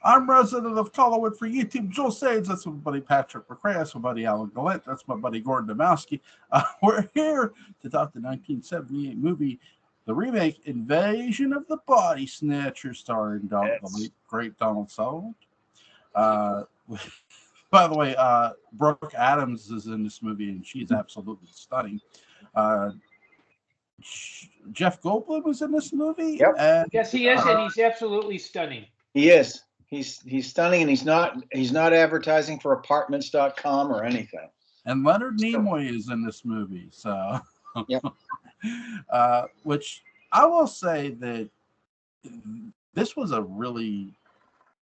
I'm resident of Collinwood for YouTube. Joel Sage, that's my buddy Patrick McCray, that's my buddy Alan Gallant, that's my buddy Gordon Dymowski. We're here to talk the 1978 movie, the remake Invasion of the Body Snatchers, starring the late great Donald Sutherland. By the way, Brooke Adams is in this movie, and she's absolutely stunning. Jeff Goldblum was in this movie. Yep. And, yes, he is, and he's absolutely stunning. He is. He's stunning, and he's not advertising for apartments.com or anything. And Leonard Nimoy is in this movie, so yep. Which I will say that this was a really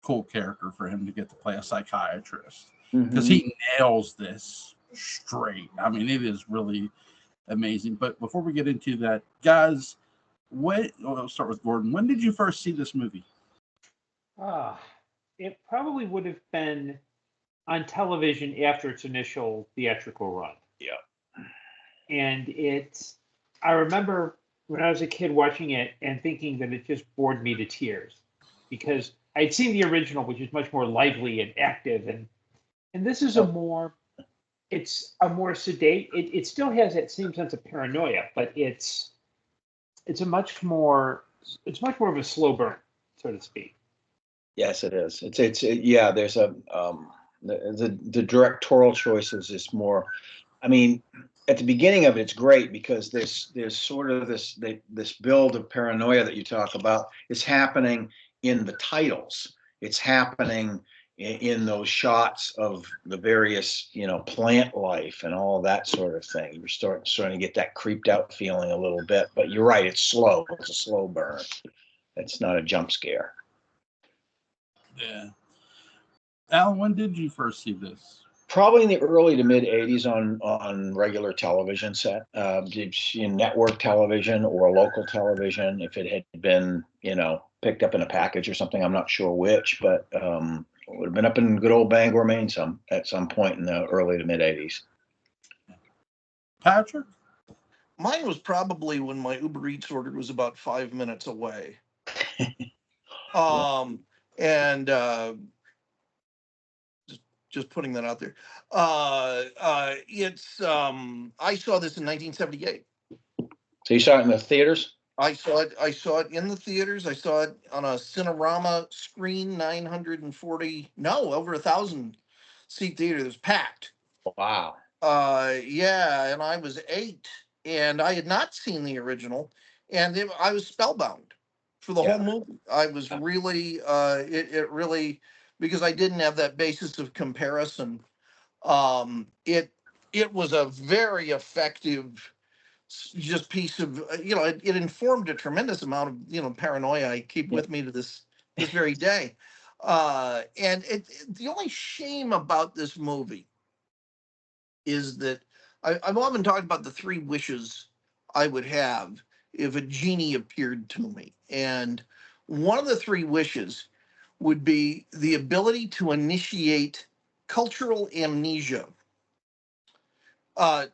cool character for him to get to play a psychiatrist, because he nails this straight. I mean, it is really amazing. But before we get into that, guys, I'll start with Gordon. When did you first see this movie? It probably would have been on television after its initial theatrical run. Yeah. And I remember when I was a kid watching it and thinking that it just bored me to tears, because I'd seen the original, which is much more lively and active, and this is a more sedate. It still has that same sense of paranoia, but it's much more of a slow burn, so to speak. Yes, it is. Yeah. There's the directorial choices is more. I mean, at the beginning of it, it's great because there's sort of this build of paranoia that you talk about. It's happening in the titles. It's happening in those shots of the various, plant life and all that sort of thing. You're starting to get that creeped out feeling a little bit. But you're right. It's slow. It's a slow burn. It's not a jump scare. Yeah. Alan, when did you first see this? Probably in the early to mid 80s on regular television set, network television or local television. If it had been, picked up in a package or something, I'm not sure which, but it would have been up in good old Bangor, Maine at some point in the early to mid 80s. Patrick? Mine was probably when my Uber Eats order was about 5 minutes away. And just putting that out there. I saw this in 1978. So you saw it in the theaters? I saw it in the theaters. I saw it on a Cinerama screen, over 1,000 seat theater. It was packed. Wow. Yeah, and I was 8, and I had not seen the original, and I was spellbound for the whole movie. I was really, it really, because I didn't have that basis of comparison. It was a very effective, just piece of, it informed a tremendous amount of, paranoia I keep with me to this very day. And the only shame about this movie is that I've often talked about the 3 wishes I would have if a genie appeared to me. And one of the 3 wishes would be the ability to initiate cultural amnesia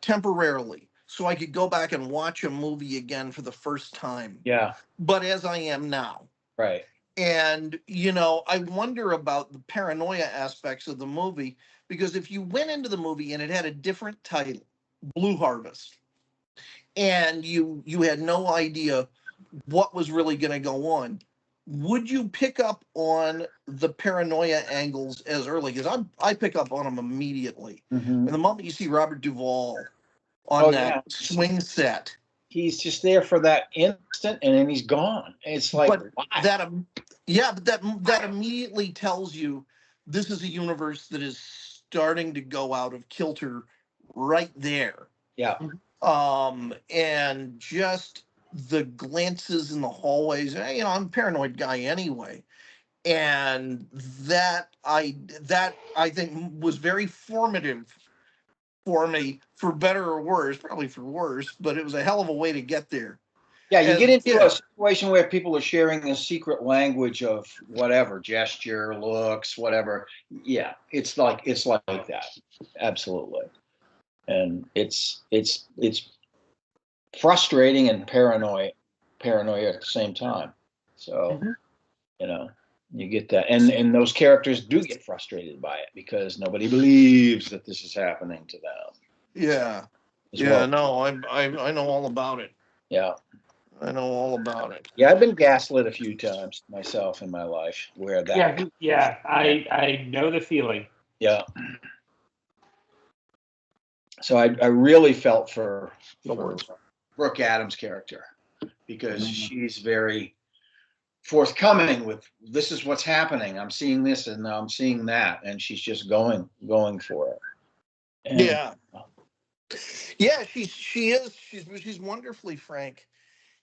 temporarily, so I could go back and watch a movie again for the first time. Yeah. But as I am now. Right. And, I wonder about the paranoia aspects of the movie, because if you went into the movie and it had a different title, Blue Harvest, and you had no idea what was really going to go on, would you pick up on the paranoia angles as early? Because I pick up on them immediately. And the moment you see Robert Duvall on that swing set, he's just there for that instant, and then he's gone. It's like, that immediately tells you this is a universe that is starting to go out of kilter right there. Yeah. And just the glances in the hallways. I'm a paranoid guy anyway, and that I think was very formative for me, for better or worse. Probably for worse, but it was a hell of a way to get there. Yeah, you get into a situation where people are sharing a secret language of whatever, gesture, looks, whatever. Yeah, it's like that. Absolutely. And it's frustrating and paranoia at the same time. So, You get that, and those characters do get frustrated by it because nobody believes that this is happening to them. Yeah. Well. No, I know all about it. Yeah. I know all about it. Yeah, I've been gaslit a few times myself in my life where that. Yeah. I know the feeling. Yeah. So I really felt for Brooke Adams' character because she's very forthcoming with this is what's happening. I'm seeing this and I'm seeing that, and she's just going for it. And, yeah, she's wonderfully frank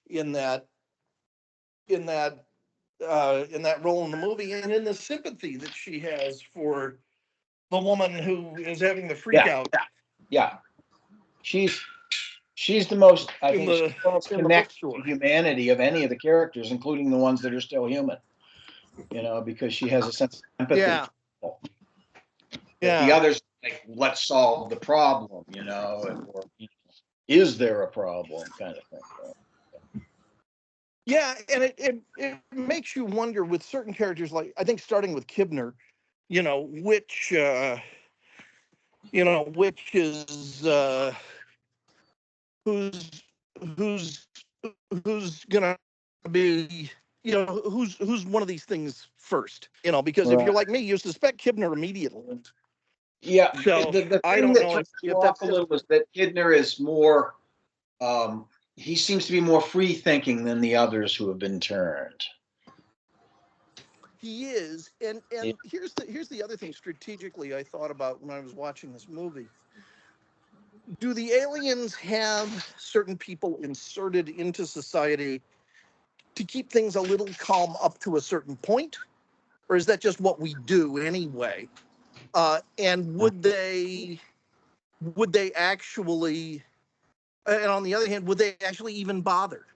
in that role in the movie, and in the sympathy that she has for the woman who is having the freak out. Yeah. She's the most, I think, she's the most connected to humanity of any of the characters, including the ones that are still human. Because she has a sense of empathy. Yeah. The others, like, let's solve the problem, or is there a problem, kind of thing. Yeah, and it makes you wonder with certain characters, like I think starting with Kibner, which is who's gonna be, who's one of these things first, because if you're like me, you suspect Kibner immediately. Yeah, so the thing I don't that know throws if you off a little is that Kibner is more, he seems to be more free thinking than the others who have been turned. He is, and here's the other thing strategically I thought about when I was watching this movie. Do the aliens have certain people inserted into society to keep things a little calm up to a certain point, or is that just what we do anyway? And would they actually, and on the other hand, would they actually even bother?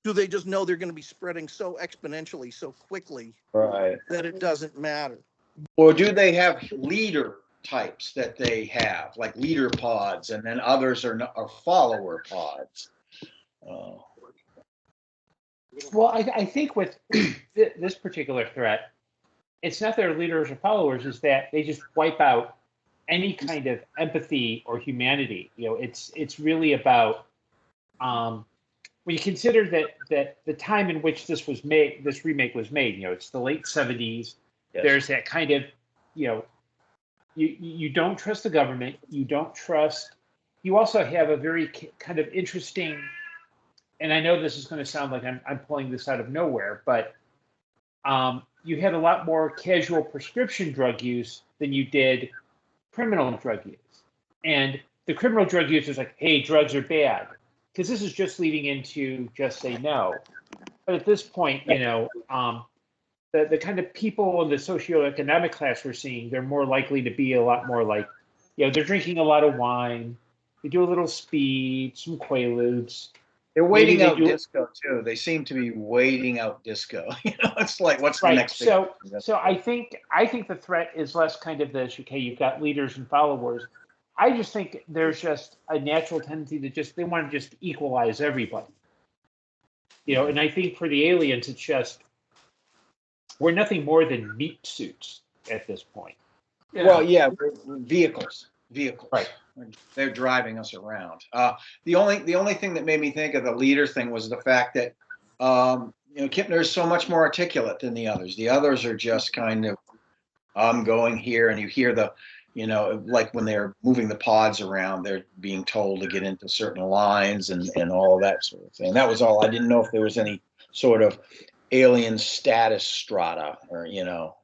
Do they just know they're going to be spreading so exponentially, so quickly, that it doesn't matter? Or do they have leader types that they have, like leader pods, and then others are follower pods? Well, I think with this particular threat, it's not their leaders or followers, is that they just wipe out any kind of empathy or humanity. It's really about when you consider that the time in which this remake was made, it's the late 70s. Yes. There's that kind of, you don't trust the government. You also have a very kind of interesting, and I know this is going to sound like I'm pulling this out of nowhere, but you had a lot more casual prescription drug use than you did criminal drug use. And the criminal drug use is like, hey, drugs are bad. Because this is just leading into just say no. But at this point, the kind of people in the socioeconomic class we're seeing, they're more likely to be a lot more like, they're drinking a lot of wine. They do a little speed, some Quaaludes. They're waiting out disco too. They seem to be waiting out disco. It's like, what's the next thing? So I think the threat is less kind of this, okay, you've got leaders and followers. I just think there's just a natural tendency to they want to just equalize everybody. And I think for the aliens, it's just, we're nothing more than meat suits at this point. Well, yeah, vehicles. Right. They're driving us around. The only thing that made me think of the leader thing was the fact that Kipner is so much more articulate than the others. The others are just kind of, I'm going here, and you hear the, like when they're moving the pods around, they're being told to get into certain lines and all of that sort of thing. That was all. I didn't know if there was any sort of alien status strata or not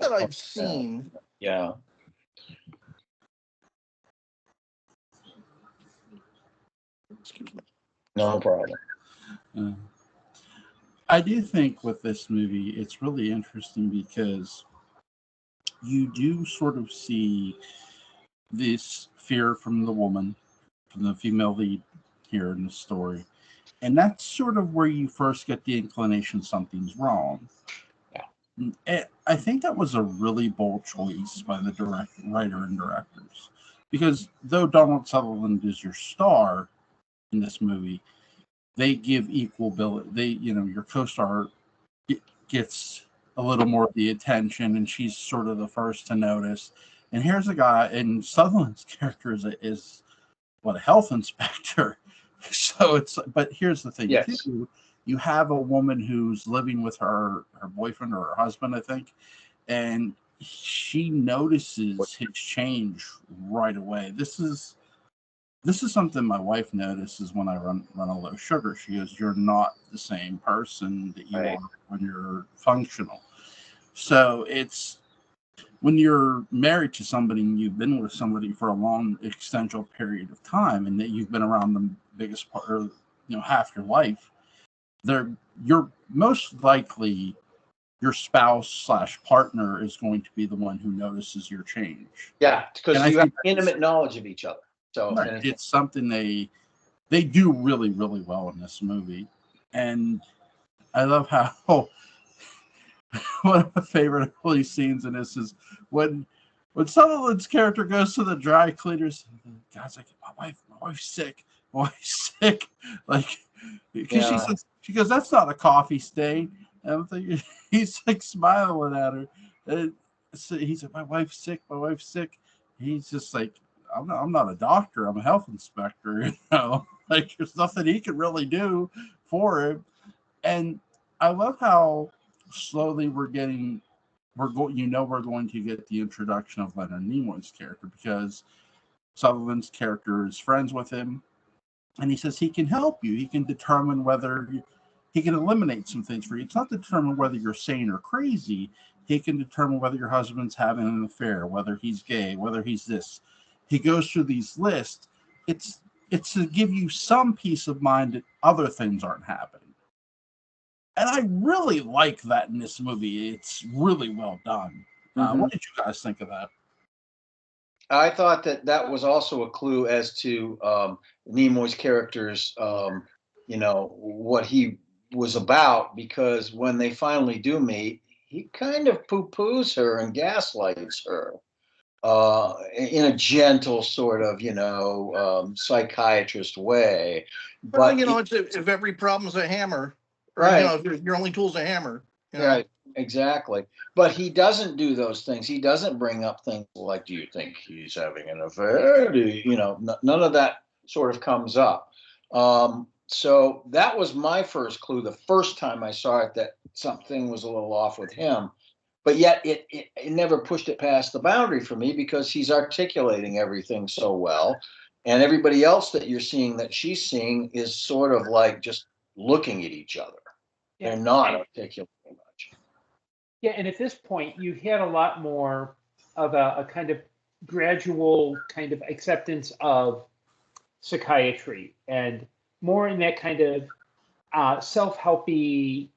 that I've seen. Yeah. Excuse me. No problem. I do think with this movie, it's really interesting because you do sort of see this fear from the woman, from the female lead here in the story. And that's sort of where you first get the inclination something's wrong. Yeah. I think that was a really bold choice by the writer and directors. Because though Donald Sutherland is your star in this movie, they give equal ability. Your co-star gets a little more of the attention, and she's sort of the first to notice. And here's a guy, and Sutherland's character is what, a health inspector. So but here's the thing too. You have a woman who's living with her boyfriend or her husband, I think, and she notices his change right away. This is something my wife notices when I run a low sugar. She goes, "You're not the same person that you are when you're functional." So it's when you're married to somebody and you've been with somebody for a long, extensive period of time, and that you've been around the biggest part, or half your life, you're most likely your spouse / partner is going to be the one who notices your change. Yeah, because you have intimate knowledge of each other. So it's something they do really, really well in this movie. And I love how one of my favorite early scenes in this is when Sutherland's character goes to the dry cleaners. The guy's like, my wife's sick. My wife's sick. Like, because she goes, "That's not a coffee stain." And I'm thinking, he's like smiling at her. And so he's like, "My wife's sick. My wife's sick." He's just like, I'm not a doctor. I'm a health inspector. Like there's nothing he can really do for him. And I love how slowly we're going to get the introduction of Leonard Nimoy's character, because Sutherland's character is friends with him, and he says he can help you. He can determine whether he can eliminate some things for you. It's not to determine whether you're sane or crazy. He can determine whether your husband's having an affair, whether he's gay, whether he's this. He goes through these lists. It's to give you some peace of mind that other things aren't happening. And I really like that in this movie. It's really well done. What did you guys think of that? I thought that was also a clue as to Nimoy's character's, what he was about, because when they finally do meet, he kind of poo-poos her and gaslights her in a gentle sort of, psychiatrist way. But if every problem's a hammer, or, if your only tool's a hammer. Right, exactly. But he doesn't do those things. He doesn't bring up things like, "Do you think he's having an affair?" None of that sort of comes up. So that was my first clue the first time I saw it, that something was a little off with him. But yet it never pushed it past the boundary for me, because he's articulating everything so well. And everybody else that you're seeing, that she's seeing, is sort of like just looking at each other. Yeah. They're not articulating much. Yeah, and at this point, you had a lot more of a kind of gradual kind of acceptance of psychiatry, and more in that kind of self-helpy,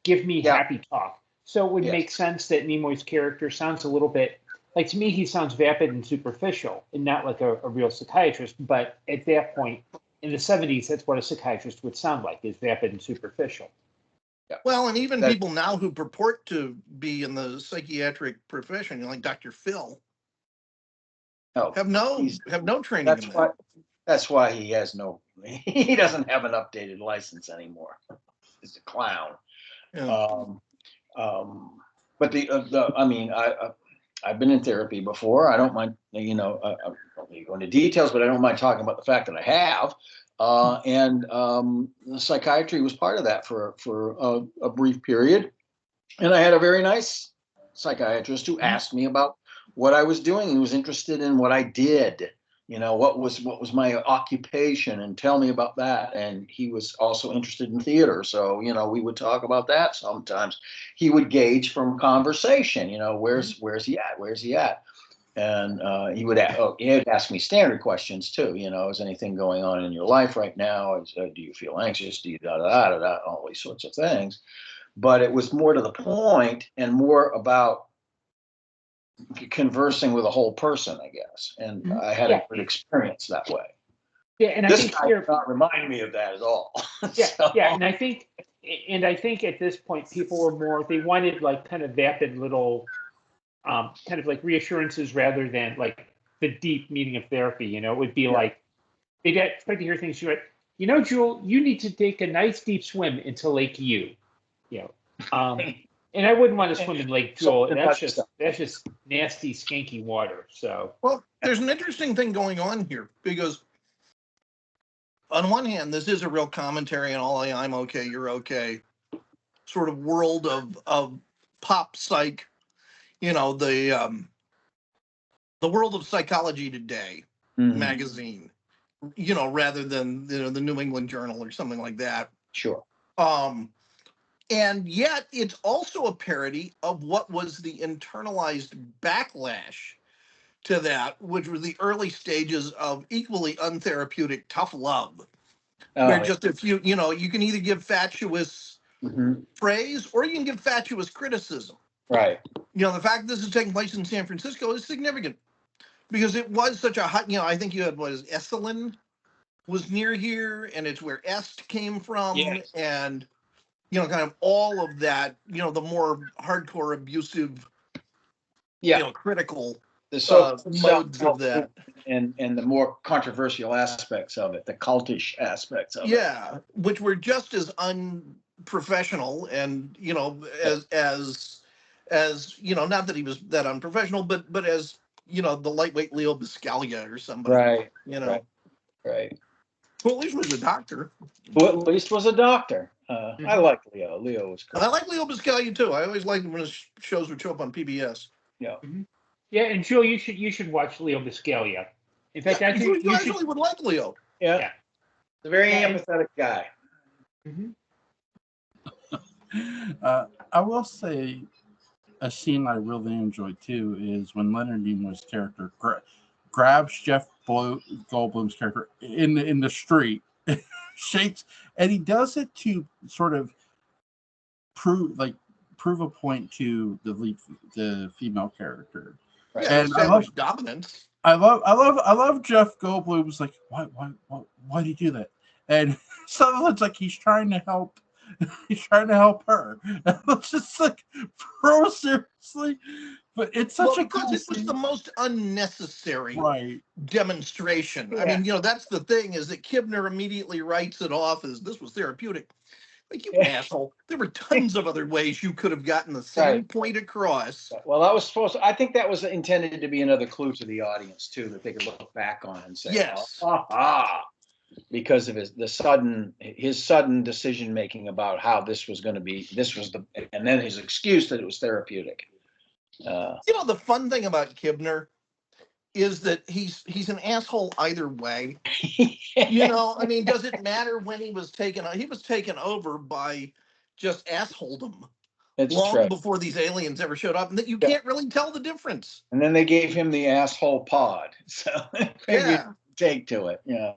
give me happy talk. So it would make sense that Nimoy's character sounds a little bit, like, to me, he sounds vapid and superficial and not like a real psychiatrist. But at that point, in the 70s, that's what a psychiatrist would sound like, is vapid and superficial. Yeah. Well, and even people now who purport to be in the psychiatric profession, like Dr. Phil, have no training in that. That's why he doesn't have an updated license anymore. He's a clown. Yeah. But I've been in therapy before. I don't mind, I don't go into details, but I don't mind talking about the fact that I have. And psychiatry was part of that for a brief period. And I had a very nice psychiatrist who asked me about what I was doing. He was interested in what I did. What was my occupation, and tell me about that. And he was also interested in theater. So, we would talk about that sometimes. He would gauge from conversation, where's he at? Where's he at? And he would ask me standard questions too. Is anything going on in your life right now? Do you feel anxious? Do you all these sorts of things. But it was more to the point and more about conversing with a whole person, I guess. And I had a good experience that way. Yeah, and this guy does not remind me of that at all. Yeah, and I think at this point people were they wanted like kind of vapid little kind of like reassurances rather than like the deep meaning of therapy. It would be like they'd expect to hear things like, Jewel, you need to take a nice deep swim into Lake U. And I wouldn't want to swim in Lake Jewel. That's just stuff. nasty, skanky water. So Well, there's an interesting thing going on here because on one hand, this is a real commentary on all I'm okay, you're okay, sort of world of pop psych, the world of Psychology Today magazine, rather than the New England Journal or something like that. Sure. And yet it's also a parody of what was the internalized backlash to that, which was the early stages of equally untherapeutic tough love. Where just if you can either give fatuous praise or you can give fatuous criticism. Right. The fact that this is taking place in San Francisco is significant because it was such a hot, I think you had, Esalen was near here, and it's where Est came from. Yes. And, kind of all of that, the more hardcore, abusive, critical modes of that. And the more controversial aspects of it, the cultish aspects of it. Yeah, which were just as unprofessional and, as not that he was that unprofessional, but as, the lightweight Leo Biscaglia or somebody. Right. Right. Well, at least was a doctor. Who at least was a doctor. I like Leo. Leo was cool. I like Leo Biscaglia too. I always liked him when his shows would show up on PBS. Yeah. Yeah, and Joe, you should watch Leo Biscaglia. In fact, I think you actually would like Leo. Yeah. A very empathetic guy. I will say a scene I really enjoyed too is when Leonard Nimoy's character grabs Jeff Goldblum's character in the street, shakes, and he does it to sort of prove a point to the female character. Right. And I love dominance. I love Jeff Goldblum's like, why do you do that? And Sutherland's like, he's trying to help her. And it's just like, bro, seriously. But it's such a cool it was scene. The most unnecessary demonstration. Yeah. I mean, that's the thing, is that Kibner immediately writes it off as this was therapeutic. Like, you asshole. There were tons of other ways you could have gotten the same point across. Well, that was I think that was intended to be another clue to the audience, too, that they could look back on and say, yes. Because of his sudden decision-making about how this was going to be, and then his excuse that it was therapeutic. The fun thing about Kibner is that he's an asshole either way. I mean, does it matter when he was taken over by just assholedom long before these aliens ever showed up, and that you can't really tell the difference. And then they gave him the asshole pod, so maybe take to it. Yeah.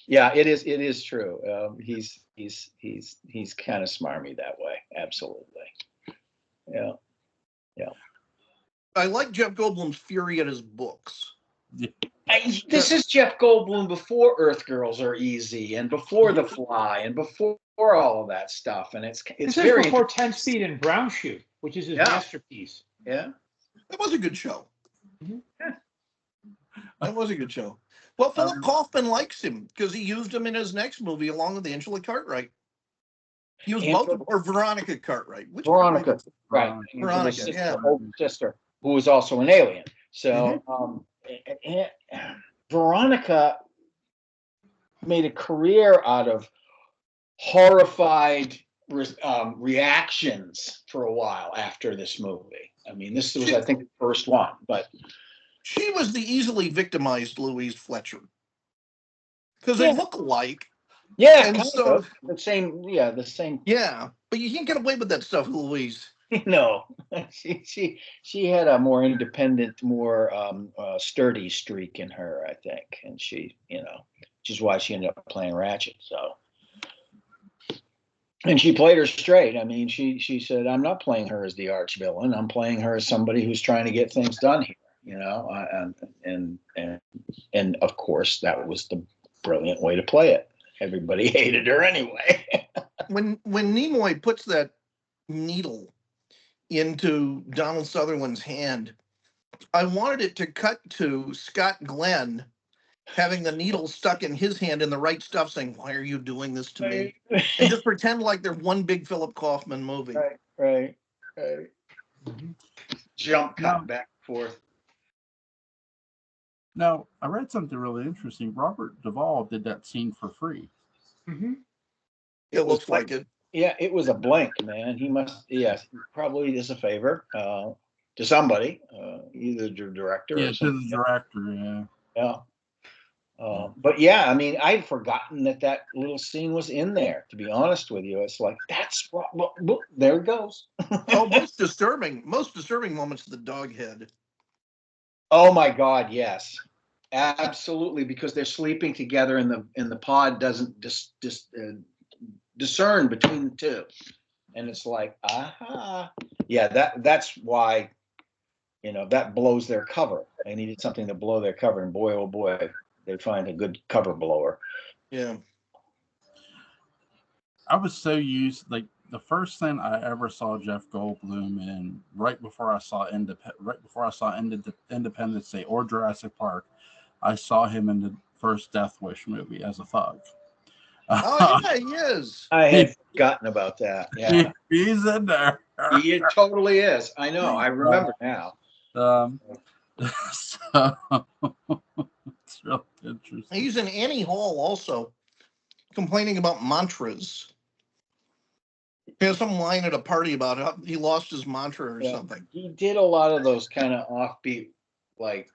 It is true. He's kind of smarmy that way. Absolutely. Yeah. I like Jeff Goldblum's fury at his books. This is Jeff Goldblum before Earth Girls Are Easy and before The Fly and before all of that stuff, and it's very before 10 Speed and Brown Shoe, which is his masterpiece. Yeah, that was a good show. Yeah. That was a good show. Well, Philip Kaufman likes him because he used him in his next movie along with Angela Cartwright. He was both, or Veronica Cartwright. Veronica, right? Veronica, older sister, who was also an alien. So Veronica made a career out of horrified reactions for a while after this movie. I mean, this was, I think, the first one, but she was the easily victimized Louise Fletcher because they look alike. Yeah, and so the same. Yeah, the same. Yeah, but you can't get away with that stuff, Louise. No, she had a more independent, more sturdy streak in her, I think, and she, which is why she ended up playing Ratchet. So, and she played her straight. I mean, she said, "I'm not playing her as the arch villain. I'm playing her as somebody who's trying to get things done here." And of course, that was the brilliant way to play it. Everybody hated her anyway. when Nimoy puts that needle into Donald Sutherland's hand, I wanted it to cut to Scott Glenn having the needle stuck in his hand in the right stuff, saying, "Why are you doing this to me?" And just pretend like they're one big Philip Kaufman movie. Right. Mhm. Jump cut back and forth. Now, I read something really interesting. Robert Duvall did that scene for free. Mm-hmm. It looks like it. Yeah, it was a blank, man. He must, yes, probably is a favor to somebody, either the director Yeah, or to something. the director, yeah. Yeah. But yeah, I mean, I'd forgotten that little scene was in there. To be honest with you, it's like that's what. Look, there it goes. Oh, most disturbing moments of the dog head. Oh my God, yes, absolutely, because they're sleeping together, and the pod doesn't discern between the two, and it's like, aha, yeah, that's why, that blows their cover. They needed something to blow their cover, and boy, oh boy, they find a good cover blower. Yeah. I was so used, like, the first thing I ever saw Jeff Goldblum in, right before I saw Independence Day or Jurassic Park, I saw him in the first Death Wish movie as a thug. Oh yeah, he is. I had forgotten about that. Yeah, He's in there. he totally is. I know. I remember now. So it's really interesting. He's in Annie Hall also, complaining about mantras. He has some line at a party about how he lost his mantra or something. He did a lot of those kind of offbeat, like,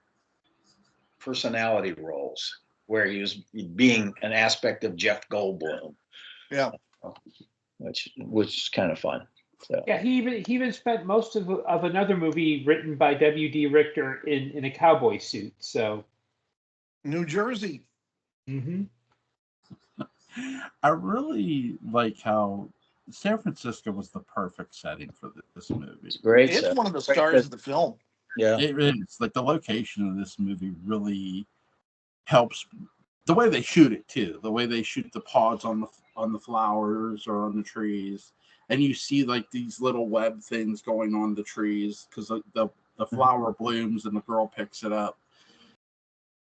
personality roles where he was being an aspect of Jeff Goldblum. Yeah, which is kind of fun. So. Yeah, he even spent most of another movie written by W.D. Richter in a cowboy suit. So, New Jersey. Mm-hmm. I really like how San Francisco was the perfect setting for this movie. It's great. It's one of the stars of the film. Yeah, it is. Like, the location of this movie really helps. The way they shoot it too, the way they shoot the pods on the flowers or on the trees, and you see like these little web things going on the trees because the flower blooms and the girl picks it up.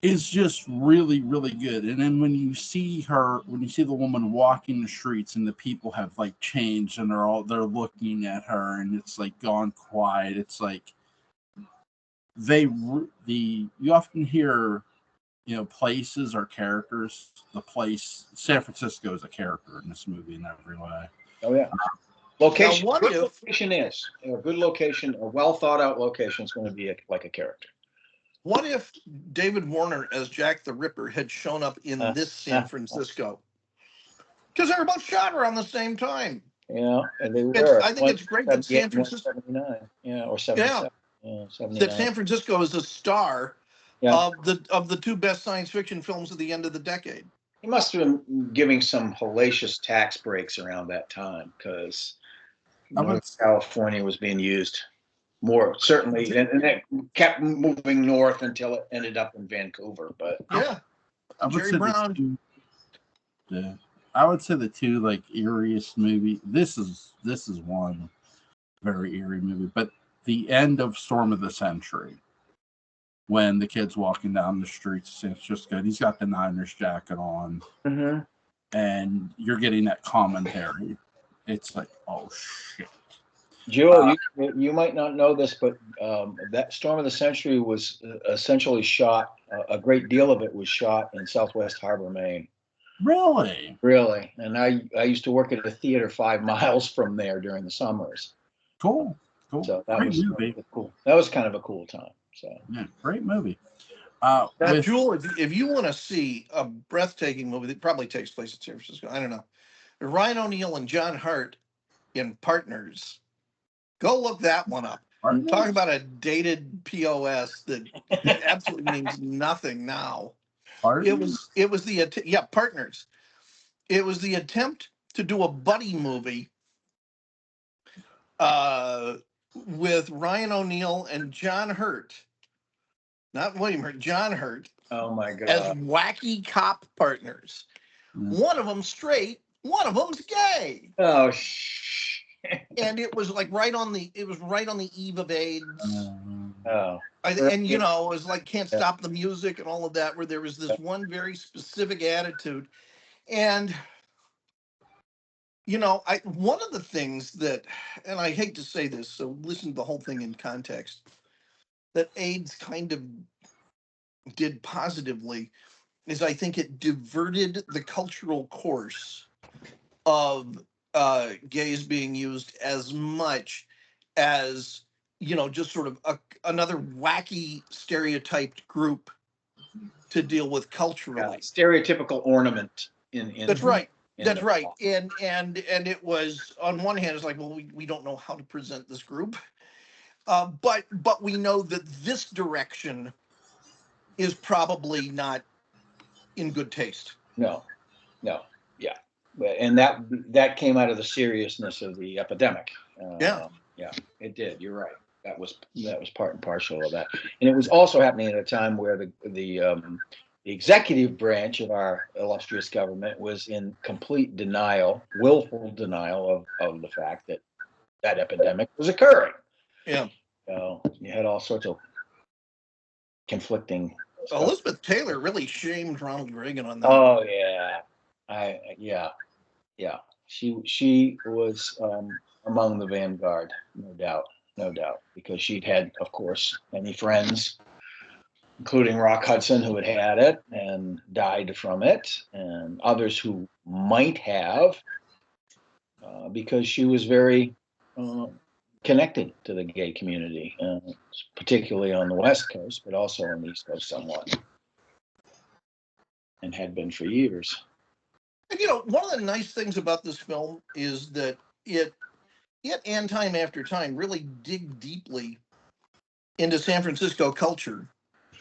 Is just really, really good. And then when you see the woman walking the streets and the people have like changed and they're looking at her and it's like gone quiet. It's like you often hear, places or characters. San Francisco is a character in this movie in every way. Oh yeah. Location. Location is a good location. A well thought out location is going to be like a character. What if David Warner as Jack the Ripper had shown up in this San Francisco? Because they were both shot around the same time. Yeah, and they were. I think it's great that San Francisco, 79, or 77. Yeah, 79. That San Francisco is a star of the two best science fiction films of the end of the decade. He must have been giving some hellacious tax breaks around that time because California was being used more, certainly, and it kept moving north until it ended up in Vancouver. But yeah, Jerry Brown. I would say the two like eeriest movie. This is one very eerie movie, but the end of Storm of the Century, when the kid's walking down the streets of San Francisco, he's got the Niners jacket on, and you're getting that commentary. It's like, oh shit. Joe, you might not know this, but that Storm of the Century was essentially shot. A great deal of it was shot in Southwest Harbor, Maine. Really? Really. And I used to work at a theater 5 miles from there during the summers. Cool. So that was cool. That was kind of a cool time. So yeah, great movie. Jewel, if you want to see a breathtaking movie that probably takes place in San Francisco, I don't know, Ryan O'Neal and John Hurt in Partners. Go look that one up. Partners? Talk about a dated POS that absolutely means nothing now. Partners? It was Partners. It was the attempt to do a buddy movie with Ryan O'Neal and John Hurt. Not William Hurt, John Hurt. Oh my God. As wacky cop partners. One of them straight, one of them's gay. Oh and it was like right on the eve of AIDS. And you know, it was like Can't Yeah. Stop the Music and all of that, where there was this one very specific attitude. And you know, one of the things that, and I hate to say this, so listen to the whole thing in context, that AIDS kind of did positively is I think it diverted the cultural course of gays being used as much as, you know, just sort of another wacky stereotyped group to deal with culturally. Stereotypical ornament in That's right. in That's the right. plot. And it was, on one hand, it's like, well, we don't know how to present this group. But we know that this direction is probably not in good taste. No, yeah, and that came out of the seriousness of the epidemic. Yeah, it did. You're right. That was part and parcel of that, and it was also happening at a time where the executive branch of our illustrious government was in complete denial, willful denial of the fact that epidemic was occurring. Yeah. So you had all sorts of conflicting stuff. Elizabeth Taylor really shamed Ronald Reagan on that. Oh yeah. She was among the vanguard, no doubt, because she'd had, of course, many friends, including Rock Hudson, who had it and died from it, and others who might have, because she was very connected to the gay community, particularly on the West Coast, but also on the East Coast somewhat, and had been for years. And you know, one of the nice things about this film is that it and time after time really dig deeply into San Francisco culture.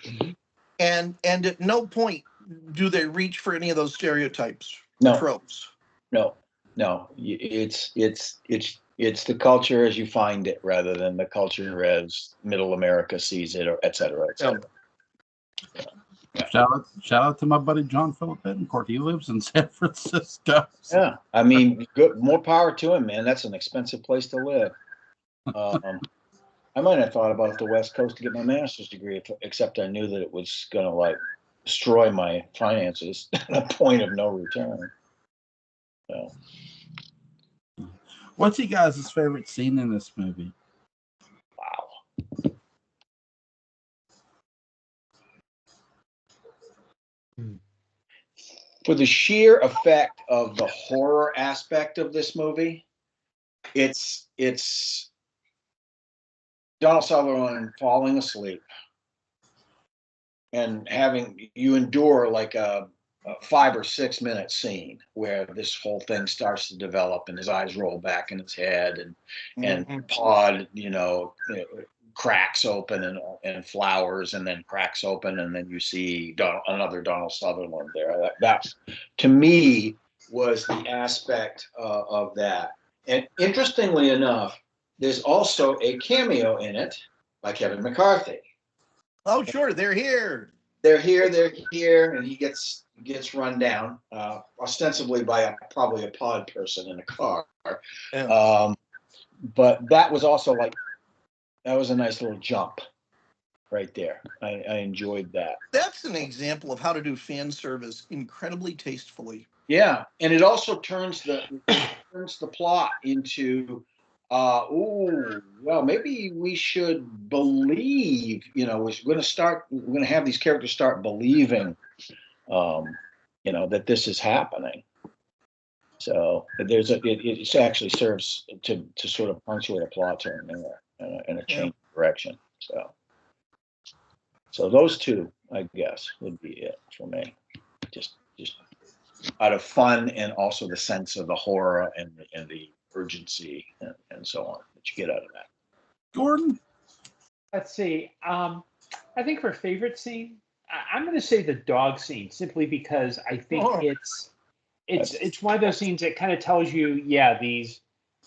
Mm-hmm. And at no point do they reach for any of those stereotypes, tropes. No. It's the culture as you find it, rather than the culture as Middle America sees it, or et cetera, et cetera. Yeah. Shout out to my buddy John Philip Betancourt. He lives in San Francisco. So. Yeah, I mean, good, more power to him, man. That's an expensive place to live. I might have thought about the West Coast to get my master's degree, except I knew that it was going to like destroy my finances at a point of no return. So. What's you guys' favorite scene in this movie? Wow. For the sheer effect of the horror aspect of this movie, it's Donald Sutherland falling asleep and having you endure like a 5 or 6 minute scene where this whole thing starts to develop and his eyes roll back in his head and Pod, you know, cracks open and flowers and then cracks open and then you see another Donald Sutherland there. That to me was the aspect of that. And interestingly enough, there's also a cameo in it by Kevin McCarthy. Oh, sure, they're here, and he gets run down, ostensibly by probably a Pod person in a car. Yeah. But that was also like, that was a nice little jump right there. I enjoyed that. That's an example of how to do fan service incredibly tastefully. Yeah, and it also turns the plot into, well, maybe we should believe, you know, we're going to have these characters start believing, you know, that this is happening. So it actually serves to sort of punctuate a plot turn and a change of direction. So those two, I guess, would be it for me. Just out of fun and also the sense of the horror and the urgency and so on that you get out of that. Gordon? Let's see. I think for favorite scene, I'm going to say the dog scene, simply because I think it's one of those scenes that kind of tells you, these.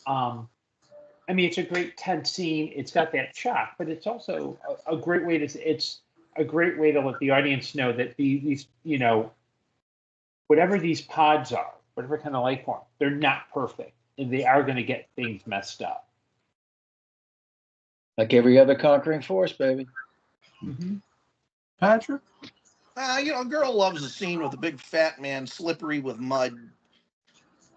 I mean, it's a great tense scene. It's got that shock, but it's also a great way to let the audience know that these you know, whatever these pods are, whatever kind of life form, they're not perfect, and they are going to get things messed up. Like every other conquering force, baby. Mm-hmm. Patrick? A girl loves a scene with a big fat man slippery with mud,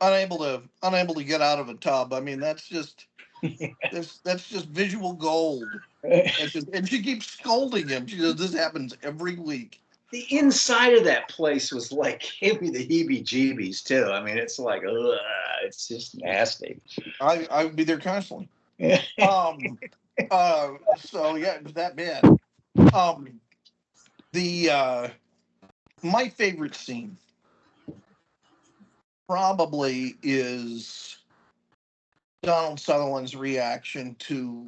unable to get out of a tub. I mean, that's just visual gold. And she keeps scolding him. She says this happens every week. The inside of that place was like gave me the heebie-jeebies too. I mean, it's like, ugh, it's just nasty. I would be there constantly. So yeah, it was that bad. The my favorite scene probably is Donald Sutherland's reaction to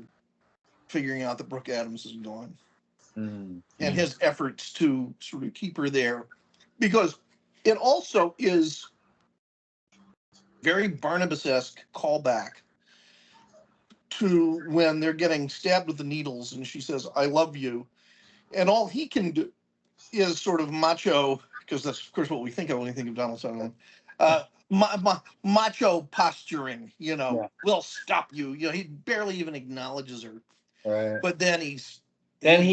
figuring out that Brooke Adams is gone, and his efforts to sort of keep her there, because it also is very Barnabas-esque callback to when they're getting stabbed with the needles, and she says, "I love you," and all he can do is sort of macho, because that's of course what we think of when we think of Donald Sutherland. Macho posturing, We'll stop you. He barely even acknowledges her. Right. But then he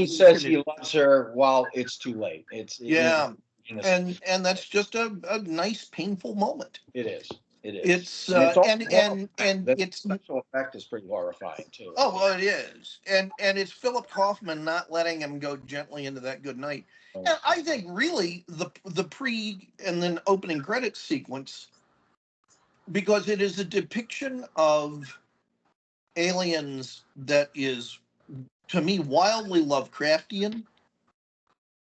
says he loves her while it's too late. And that's just a nice, painful moment. It is. It's special effect is pretty horrifying too. Oh well, it is, and it's Philip Kaufman not letting him go gently into that good night. And I think really the pre and then opening credits sequence, because it is a depiction of aliens that is, to me, wildly Lovecraftian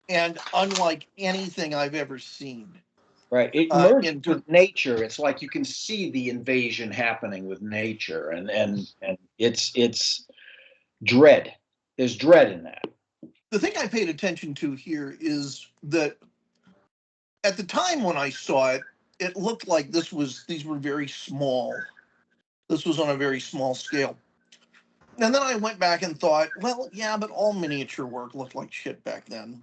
and unlike anything I've ever seen. Right. It merges with nature. It's like you can see the invasion happening with nature, and it's dread. There's dread in that. The thing I paid attention to here is that at the time when I saw it, it looked like these were very small. This was on a very small scale. And then I went back and thought, well, yeah, but all miniature work looked like shit back then.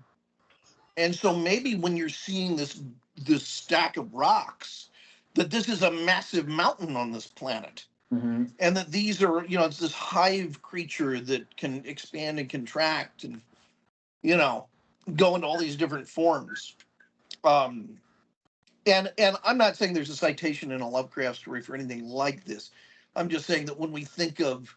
And so maybe when you're seeing this stack of rocks, that this is a massive mountain on this planet. Mm-hmm. And that these are, it's this hive creature that can expand and contract and, go into all these different forms. And I'm not saying there's a citation in a Lovecraft story for anything like this. I'm just saying that when we think of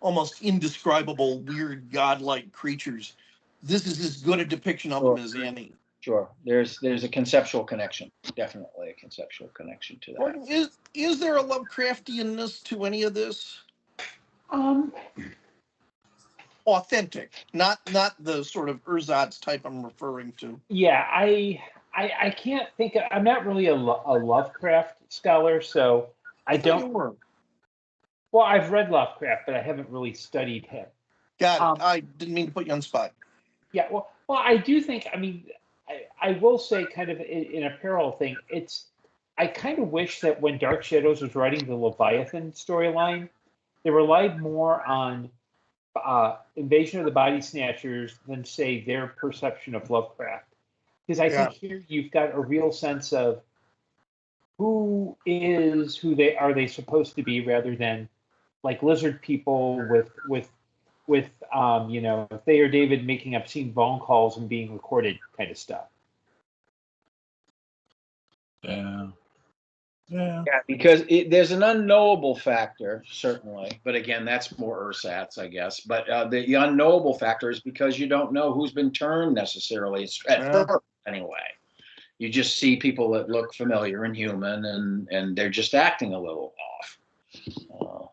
almost indescribable, weird, godlike creatures, this is as good a depiction of them as any. Sure. There's a conceptual connection. Definitely a conceptual connection to that. Gordon, is there a Lovecraftianness to any of this? Authentic, not the sort of ersatz type I'm referring to. Yeah, I can't think. I'm not really a Lovecraft scholar, so I don't. Well, I've read Lovecraft, but I haven't really studied him. Got it. I didn't mean to put you on the spot. Yeah, well, I do think. I mean, I will say, kind of in a parallel thing, I kind of wish that when Dark Shadows was writing the Leviathan storyline, they relied more on Invasion of the Body Snatchers than, say, their perception of Lovecraft. Because I think here you've got a real sense of who are they supposed to be, rather than like lizard people with Thayer David making obscene phone calls and being recorded kind of stuff. Yeah, because there's an unknowable factor, certainly. But again, that's more ersatz, I guess. But the unknowable factor is because you don't know who's been turned necessarily. At first, anyway. You just see people that look familiar and human, and they're just acting a little off.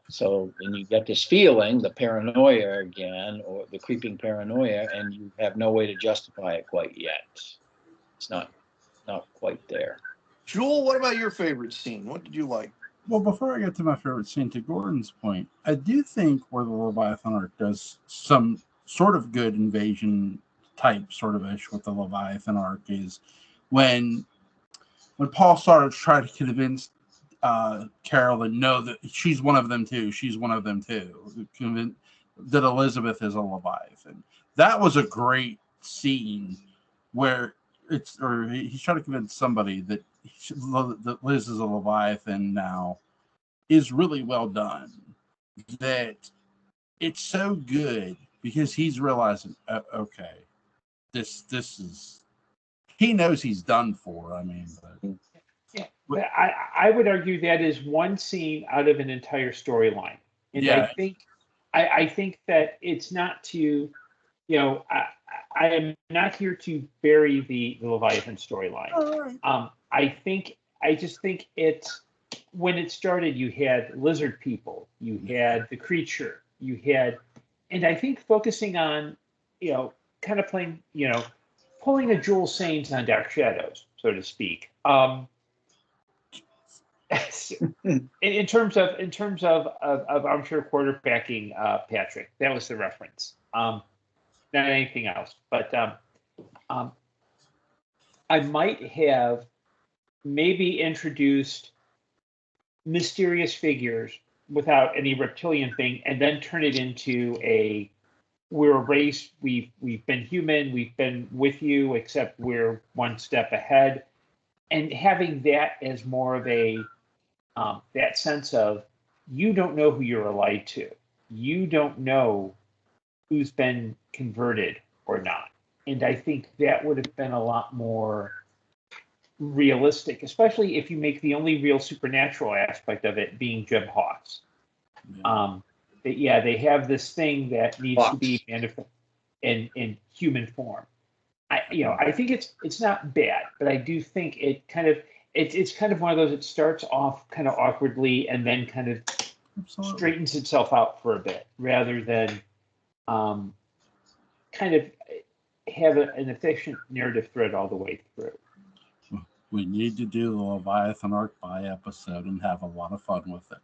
So when you get this feeling, the paranoia again, or the creeping paranoia, and you have no way to justify it quite yet. It's not quite there. Jewel, what about your favorite scene? What did you like? Well, before I get to my favorite scene, to Gordon's point, I do think where the Leviathan arc does some sort of good invasion type sort of ish with the Leviathan arc is when Paul started trying to convince Carol that no, that she's one of them too. She's one of them too. That Elizabeth is a Leviathan. That was a great scene where he's trying to convince somebody that Liz is a Leviathan now is really well done. That it's so good because he's realizing, okay, this is, he knows he's done for. I mean, but I would argue that is one scene out of an entire storyline, and I think that it's not to, I am not here to bury the Leviathan storyline. I just think it's, when it started, you had lizard people, you had the creature, you had, and I think focusing on, kind of playing, pulling a Jules Sains on Dark Shadows, so to speak. In terms of I'm sure quarterbacking, Patrick, that was the reference. Not anything else, but I might have maybe introduced mysterious figures without any reptilian thing, and then turn it into we're a race, we've been human, we've been with you, except we're one step ahead, and having that as more of a that sense of, you don't know who you're allied to, you don't know who's been converted or not, and I think that would have been a lot more realistic, especially if you make the only real supernatural aspect of it being Jeb Hawks. They have this thing that needs to be manifest in human form. I think it's not bad, but I do think it kind of it's kind of one of those. It starts off kind of awkwardly and then kind of straightens itself out for a bit, rather than kind of have an efficient narrative thread all the way through. We need to do the Leviathan Arc by episode and have a lot of fun with it.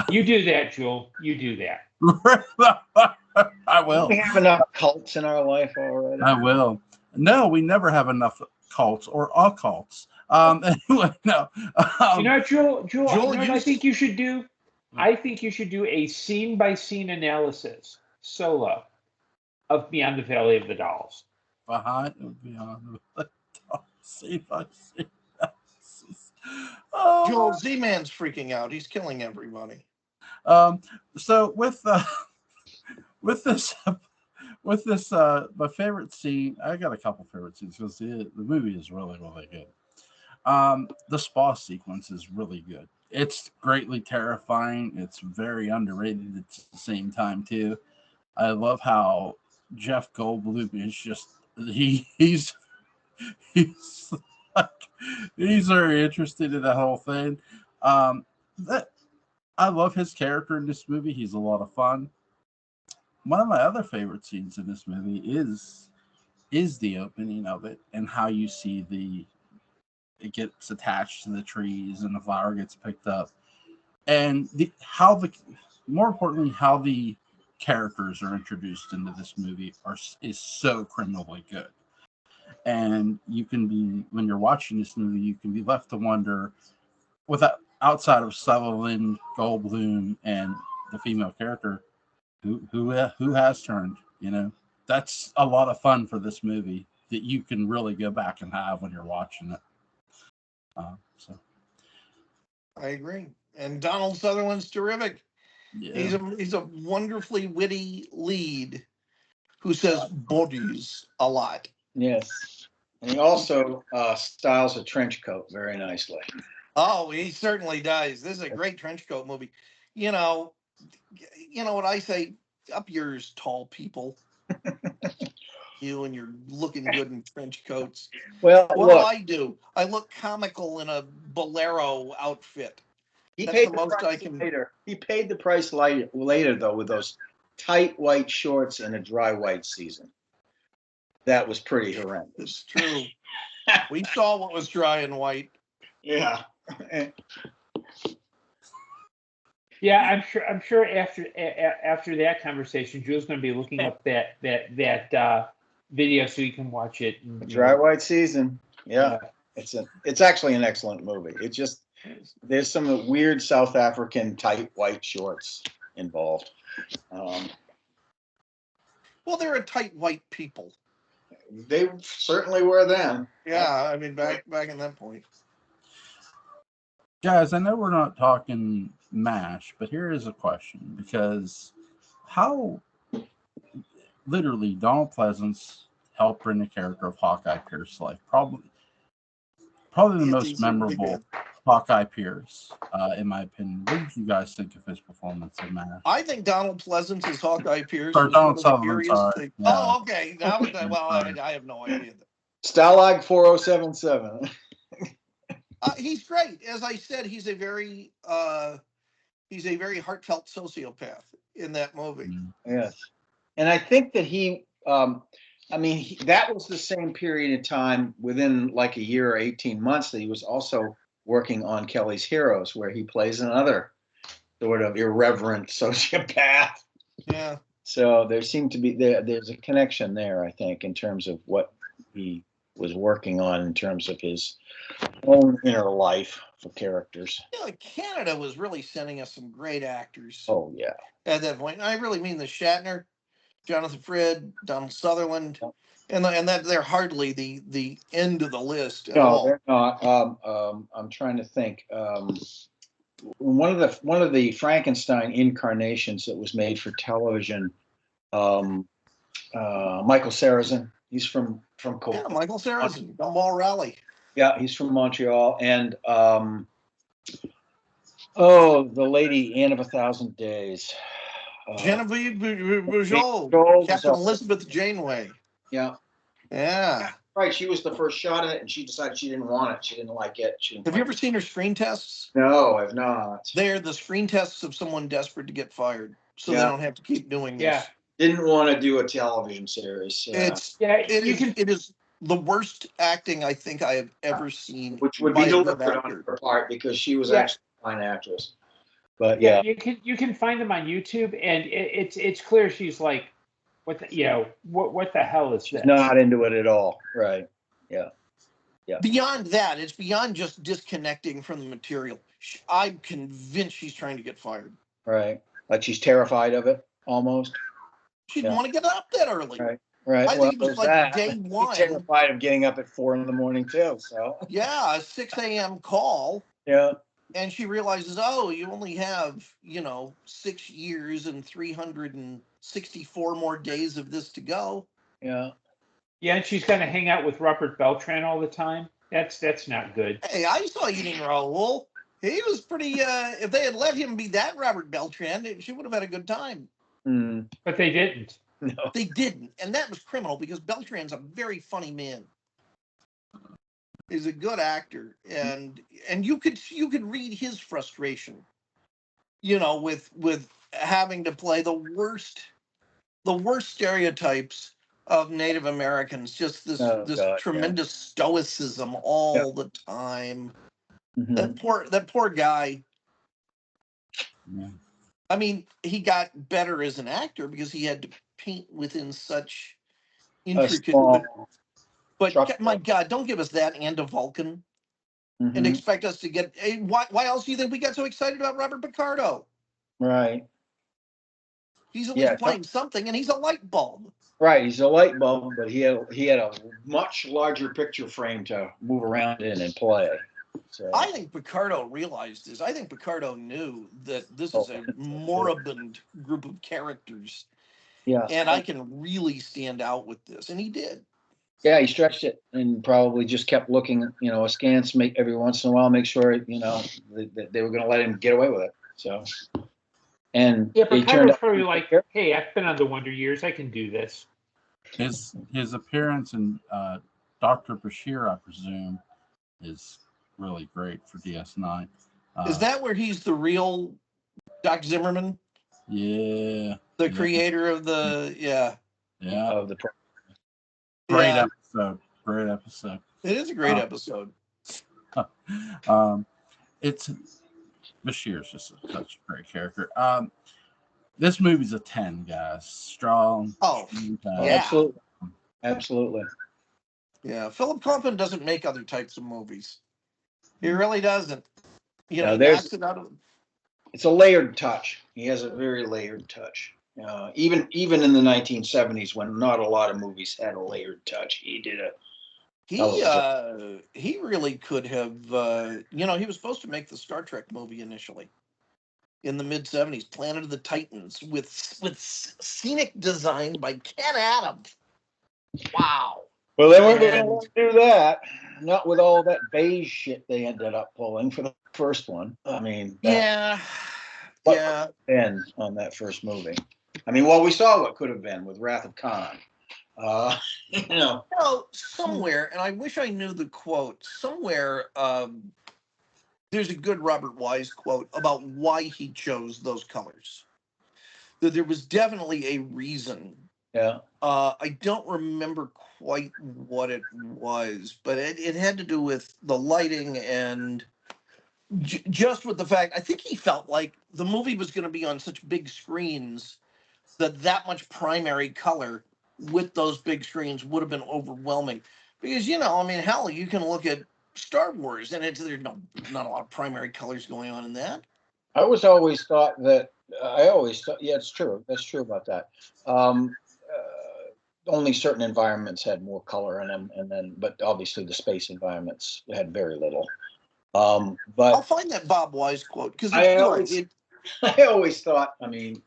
You do that, Jewel. You do that. I will. We have enough cults in our life already. I will. No, we never have enough cults or occults. Anyway, no. Jewel, I think you should do. I think you should do a scene by scene analysis solo of Beyond the Valley of the Dolls. Beyond the Dolls. Scene by scene. Joel, Z-Man's freaking out. He's killing everybody. So with this, my favorite scene, I got a couple favorite scenes because the movie is really, really good. The spa sequence is really good. It's greatly terrifying. It's very underrated at the same time too. I love how Jeff Goldblum is just he's like, he's very interested in that whole thing. I love his character in this movie. He's a lot of fun. One of my other favorite scenes in this movie is the opening of it and how you see it gets attached to the trees and the flower gets picked up, and more importantly how the characters are introduced into this movie is so criminally good. And when you're watching this movie, you can be left to wonder, outside of Sutherland, Goldblum, and the female character, who has turned. That's a lot of fun for this movie that you can really go back and have when you're watching it. So I agree. And Donald Sutherland's terrific. Yeah. He's a wonderfully witty lead who says bodies a lot. Yes. And he also styles a trench coat very nicely. Oh, he certainly does. This is a great trench coat movie. You know what I say? Up yours, tall people. You and you're looking good in trench coats. Well, what do? I look comical in a bolero outfit. He paid the price later. He paid the price later, though, with those tight white shorts and a dry white season. That was pretty horrendous. It's true. We saw what was dry and white. Yeah. Yeah, I'm sure after that conversation, Jul's going to be looking up that video so you can watch it. Dry white season. Yeah. It's actually an excellent movie. It's just there's some weird South African tight white shorts involved. Well, they're a tight white people. They certainly were then. Yeah, I mean back in that point. Guys, I know we're not talking MASH, but here is a question, because how literally Donald Pleasance helped bring the character of Hawkeye Pierce to life. Probably the most memorable Hawkeye Pierce, in my opinion. What did you guys think of his performance in that? I think Donald Pleasance's Hawkeye Pierce Or was Donald one of the Sutherland, scariest sorry. things. Yeah. Oh, okay. Now, well, I have no idea. Stalag 4077. He's great. As I said, he's a very heartfelt sociopath in that movie. Yes. And I think that that was the same period of time within like a year or 18 months that he was also working on Kelly's Heroes, where he plays another sort of irreverent sociopath. Yeah. So there seemed to be there's a connection there, I think, in terms of what he was working on in terms of his own inner life for characters. Yeah, Canada was really sending us some great actors. Oh yeah. At that point, I really mean the Shatner, Jonathan Frid, Donald Sutherland, and that they're hardly the end of the list at all. They're not. I'm trying to think. One of the Frankenstein incarnations that was made for television, Michael Sarrazin. He's from Yeah, Michael Sarrazin, Gumball Rally. Yeah, he's from Montreal, and the lady Anne of 1,000 Days. Genevieve Bujold, Captain Elizabeth Janeway. Yeah. Yeah. Right. She was the first shot at it, and she decided she didn't want it. She didn't like it. Have you ever seen her screen tests? No, I've not. They're the screen tests of someone desperate to get fired, so they don't have to keep doing this. Yeah. Didn't want to do a television series. It is the worst acting I think I have ever seen. Which would be deliberate on her part because she was actually a fine actress. But you can find them on YouTube, and it's clear she's like, what the hell is this? Not into it at all. Right. Yeah. Yeah. Beyond that, it's beyond just disconnecting from the material. I'm convinced she's trying to get fired. Right. Like she's terrified of it almost. She didn't want to get up that early. Right. I think it was like day one. She's terrified of getting up at 4 a.m. too. So. Yeah, a 6 a.m. call. Yeah. And she realizes, oh, you only have, 6 years and 364 more days of this to go. Yeah. Yeah, and she's going to hang out with Robert Beltran all the time. That's not good. Hey, I saw Eating Raoul. He was pretty, if they had let him be that Robert Beltran, she would have had a good time. Mm. But they didn't. No. They didn't. And that was criminal because Beltran's a very funny man. He's a good actor. And you could read his frustration, with having to play the worst stereotypes of Native Americans, just this tremendous stoicism all the time. Mm-hmm. That poor guy. Yeah. I mean, he got better as an actor because he had to paint within such intricate. But my God, don't give us that and a Vulcan, and expect us to get. Why else do you think we got so excited about Robert Picardo? Right. He's at least playing something, and he's a light bulb. Right, he's a light bulb, but he had a much larger picture frame to move around in and play. So. I think Picardo realized this. I think Picardo knew that this is a moribund group of characters. Yeah. And I can really stand out with this. And he did. Yeah, he stretched it and probably just kept looking, askance every once in a while, make sure, that they were going to let him get away with it. So. And Picardo's probably like, hey, I've been on the Wonder Years. I can do this. His appearance in Dr. Bashir, I presume, is really great for DS9. Is that where he's the real Doc Zimmerman? Yeah. The creator of the of the great episode. Great episode. It is a great episode. It's Bashir's just such a great character. This movie's a 10, guys. Strong. Oh, yeah. Absolutely. Yeah, Philip Kaufman doesn't make other types of movies. He really doesn't. It's a layered touch. He has a very layered touch. Even in the 1970s, when not a lot of movies had a layered touch, he did a. He really could have. He was supposed to make the Star Trek movie initially. in the mid-70s, Planet of the Titans, with scenic design by Ken Adams. Wow. Well, they weren't going to do that. Not with all that beige shit they ended up pulling for the first one. I mean, yeah. And on that first movie. I mean, well, we saw what could have been with Wrath of Khan. You know. Somewhere, and I wish I knew the quote, somewhere there's a good Robert Wise quote about why he chose those colors. That there was definitely a reason. Yeah. I don't remember quite what it was, but it had to do with the lighting and just with the fact, I think he felt like the movie was going to be on such big screens that much primary color with those big screens would have been overwhelming. Because, you know, I mean, hell, you can look at Star Wars and there's not a lot of primary colors going on in that. I always thought, yeah, it's true. That's true about that. Only certain environments had more color in them, but obviously the space environments had very little. But I'll find that Bob Wise quote because I always thought, I mean,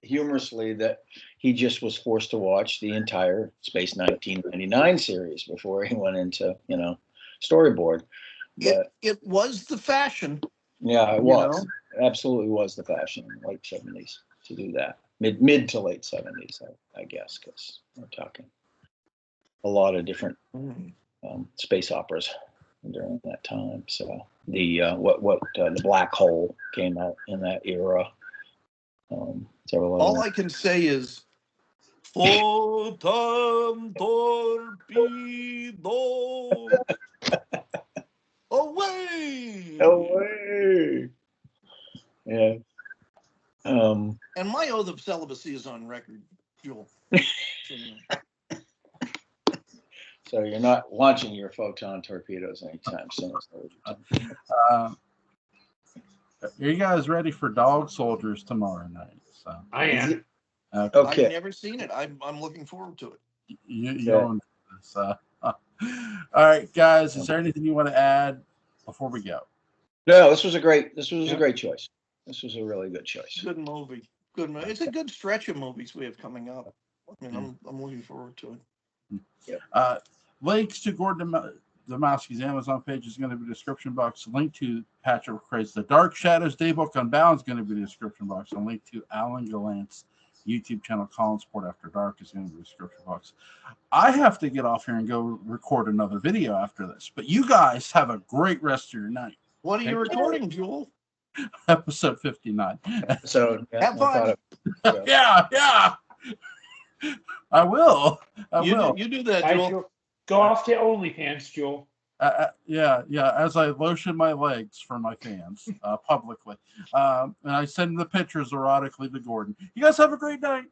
humorously, that he just was forced to watch the entire Space 1999 series before he went into, you know, storyboard. But it was the fashion. Yeah, it was. It absolutely was the fashion in the late 70s to do that. Mid to late 70s, I guess, because we're talking a lot of different space operas during that time. So the the Black Hole came out in that era. All I can say is Photon torpedo away. Yeah. And my oath of celibacy is on record, Jewel. So you're not launching your photon torpedoes anytime soon. Are you guys ready for Dog Soldiers tomorrow night? So I am. Okay. I've never seen it. I'm looking forward to it. You all right, guys. Is there anything you want to add before we go? No, this was a great choice. This was a really good choice. Good movie. Good movie. It's a good stretch of movies we have coming up. I mean, I'm looking forward to it. Yep. Links to Gordon Dymowski's Amazon page is going to be in the description box. Link to Patrick McCray's The Dark Shadows Daybook Unbound is going to be in the description box. And link to Alan Gallant's YouTube channel, Colin Sport After Dark, is going to be in the description box. I have to get off here and go record another video after this. But you guys have a great rest of your night. What are you recording, Jewel? Episode 59. So have fun. Yeah. I will. You do that, Jewel. Go off to OnlyFans, Jewel. Yeah. As I lotion my legs for my fans publicly, and I send the pictures erotically to Gordon. You guys have a great night.